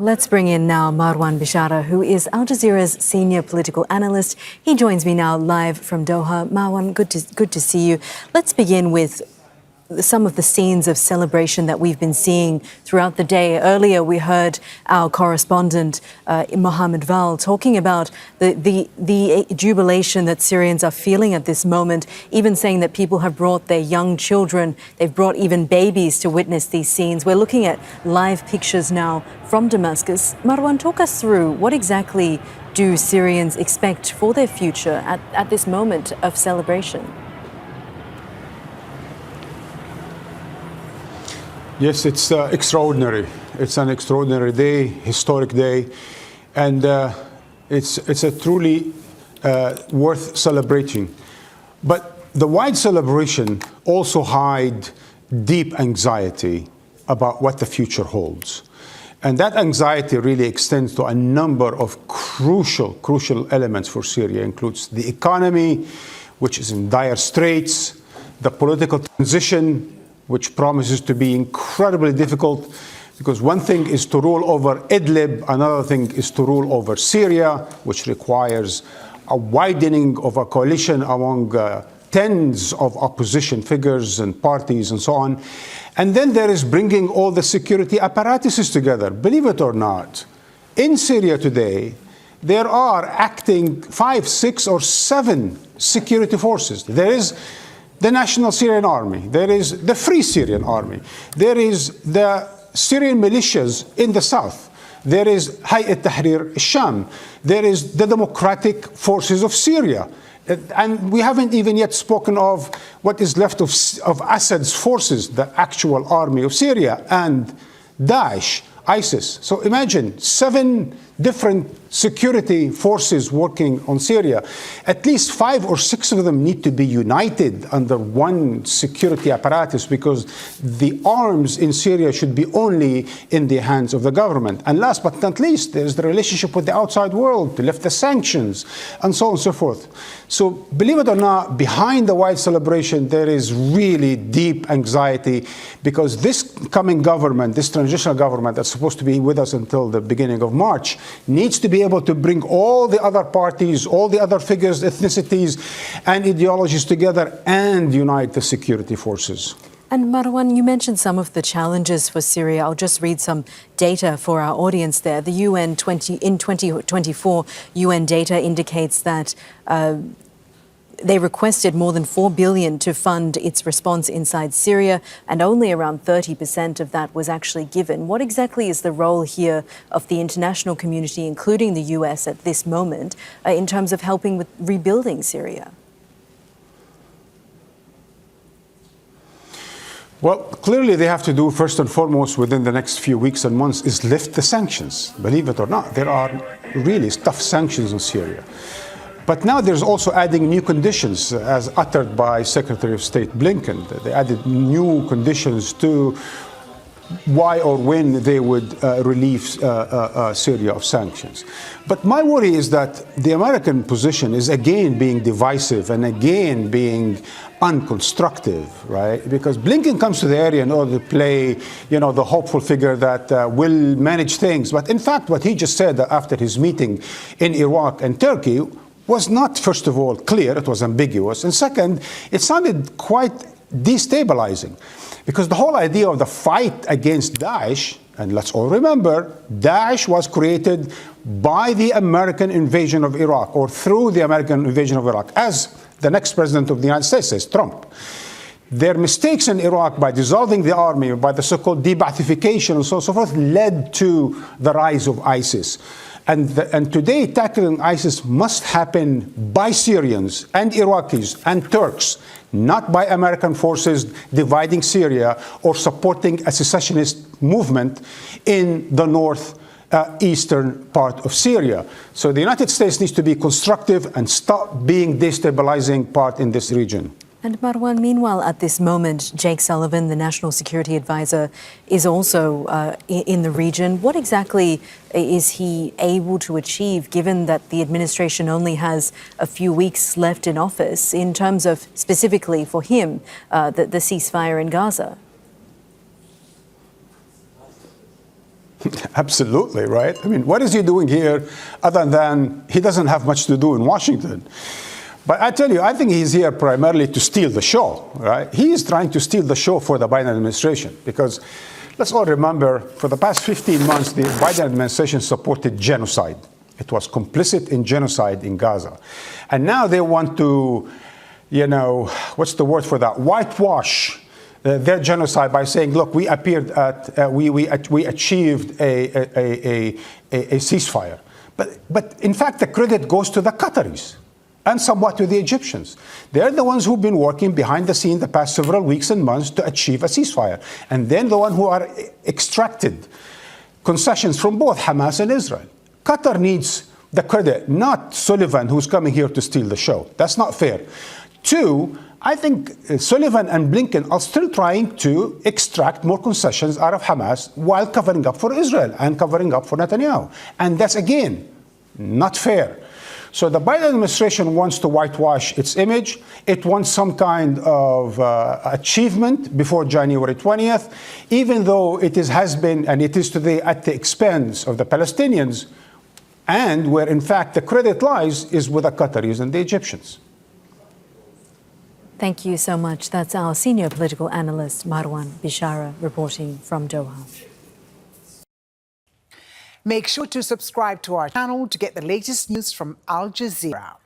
Let's bring in now Marwan Bishara, who is Al Jazeera's senior political analyst. He joins me now live from Doha. Marwan, good to see you. Let's begin with some of the scenes of celebration that we've been seeing throughout the day. Earlier, we heard our correspondent, Mohammed Val, talking about the jubilation that Syrians are feeling at this moment, even saying that people have brought their young children, they've brought even babies to witness these scenes. We're looking at live pictures now from Damascus. Marwan, talk us through what exactly do Syrians expect for their future at this moment of celebration? Yes, it's extraordinary. It's an extraordinary day, historic day, and it's a truly worth celebrating. But the wide celebration also hides deep anxiety about what the future holds. And that anxiety really extends to a number of crucial elements for Syria. It includes the economy, which is in dire straits, the political transition, which promises to be incredibly difficult, because one thing is to rule over Idlib, another thing is to rule over Syria, which requires a widening of a coalition among tens of opposition figures and parties and so on. And then there is bringing all the security apparatuses together. Believe it or not, in Syria today, there are acting 5, 6, or 7 security forces. There is the National Syrian Army, there is the Free Syrian Army, there is the Syrian militias in the south, there is Hayat Tahrir al-Sham, there is the Democratic Forces of Syria. And we haven't even yet spoken of what is left of Assad's forces, the actual army of Syria, and Daesh, ISIS. So imagine 7 different security forces working on Syria. At least 5 or 6 of them need to be united under one security apparatus, because the arms in Syria should be only in the hands of the government. And last but not least, there's the relationship with the outside world to lift the sanctions and so on and so forth. So believe it or not, behind the wide celebration, there is really deep anxiety, because this coming government, this transitional government that's supposed to be with us until the beginning of March, needs to be able to bring all the other parties, all the other figures, ethnicities, and ideologies together and unite the security forces. And Marwan, you mentioned some of the challenges for Syria. I'll just read some data for our audience there. The in 2024, UN data indicates that they requested more than $4 billion to fund its response inside Syria, and only around 30% of that was actually given. What exactly is the role here of the international community, including the US at this moment, in terms of helping with rebuilding Syria? Well, clearly they have to do, first and foremost, within the next few weeks and months, is lift the sanctions. Believe it or not, there are really tough sanctions in Syria. But now there's also adding new conditions, as uttered by Secretary of State Blinken. They added new conditions to why or when they would relieve Syria of sanctions. But my worry is that the American position is again being divisive and again being unconstructive, right? Because Blinken comes to the area in order to play, the hopeful figure that will manage things. But in fact, what he just said after his meeting in Iraq and Turkey was not, first of all, clear. It was ambiguous. And second, it sounded quite destabilizing, because the whole idea of the fight against Daesh, and let's all remember, Daesh was created by the American invasion of Iraq, or through the American invasion of Iraq, as the next president of the United States says, Trump. Their mistakes in Iraq by dissolving the army, by the so-called de-Baathification and so on and so forth, led to the rise of ISIS. And today, tackling ISIS must happen by Syrians and Iraqis and Turks, not by American forces dividing Syria or supporting a secessionist movement in the northeastern part of Syria. So the United States needs to be constructive and stop being destabilizing part in this region. And Marwan, meanwhile, at this moment, Jake Sullivan, the National Security Advisor, is also in the region. What exactly is he able to achieve, given that the administration only has a few weeks left in office, in terms of, specifically for him, the ceasefire in Gaza? Absolutely, right? I mean, what is he doing here other than he doesn't have much to do in Washington? But I tell you, I think he's here primarily to steal the show, right? He is trying to steal the show for the Biden administration because let's all remember, for the past 15 months, the Biden administration supported genocide. It was complicit in genocide in Gaza. And now they want to, what's the word for that? Whitewash their genocide by saying, look, we achieved a ceasefire. But in fact, the credit goes to the Qataris and somewhat to the Egyptians. They're the ones who've been working behind the scene the past several weeks and months to achieve a ceasefire. And then the one who are extracted concessions from both Hamas and Israel. Qatar needs the credit, not Sullivan, who's coming here to steal the show. That's not fair. Two, I think Sullivan and Blinken are still trying to extract more concessions out of Hamas while covering up for Israel and covering up for Netanyahu. And that's, again, not fair. So the Biden administration wants to whitewash its image. It wants some kind of achievement before January 20th, even though has been, and it is today, at the expense of the Palestinians, and where, in fact, the credit lies is with the Qataris and the Egyptians. Thank you so much. That's our senior political analyst, Marwan Bishara, reporting from Doha. Make sure to subscribe to our channel to get the latest news from Al Jazeera.